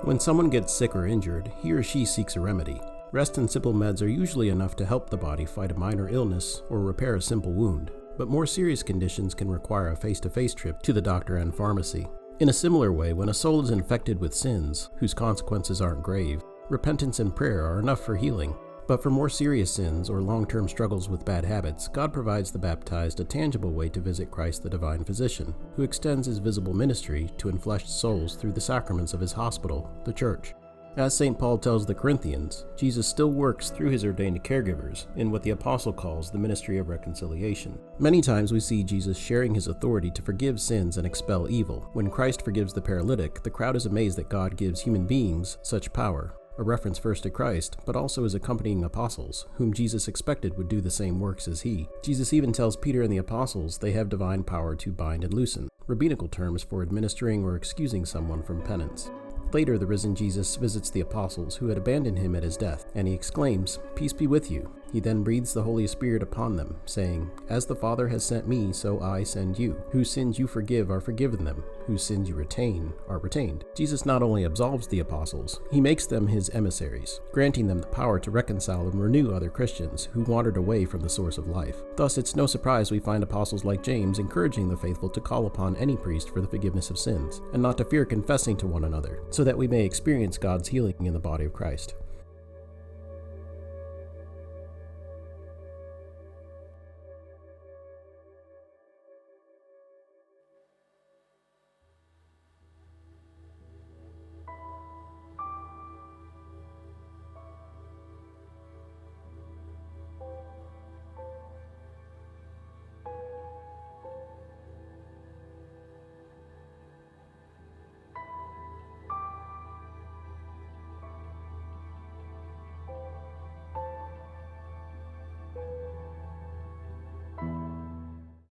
When someone gets sick or injured, he or she seeks a remedy. Rest and simple meds are usually enough to help the body fight a minor illness or repair a simple wound, but more serious conditions can require a face-to-face trip to the doctor and pharmacy. In a similar way, when a soul is infected with sins, whose consequences aren't grave, repentance and prayer are enough for healing. But for more serious sins or long-term struggles with bad habits, God provides the baptized a tangible way to visit Christ the Divine Physician, who extends his visible ministry to enfleshed souls through the sacraments of his hospital, the Church. As St. Paul tells the Corinthians, Jesus still works through his ordained caregivers in what the apostle calls the ministry of reconciliation. Many times we see Jesus sharing his authority to forgive sins and expel evil. When Christ forgives the paralytic, the crowd is amazed that God gives human beings such power, a reference first to Christ, but also his accompanying apostles, whom Jesus expected would do the same works as he. Jesus even tells Peter and the apostles they have divine power to bind and loosen, rabbinical terms for administering or excusing someone from penance. Later, the risen Jesus visits the apostles who had abandoned him at his death, and he exclaims, "Peace be with you." He then breathes the Holy Spirit upon them, saying, "As the Father has sent me, so I send you. Whose sins you forgive are forgiven them. Whose sins you retain are retained." Jesus not only absolves the apostles, he makes them his emissaries, granting them the power to reconcile and renew other Christians who wandered away from the source of life. Thus, it's no surprise we find apostles like James encouraging the faithful to call upon any priest for the forgiveness of sins, and not to fear confessing to one another, so that we may experience God's healing in the body of Christ.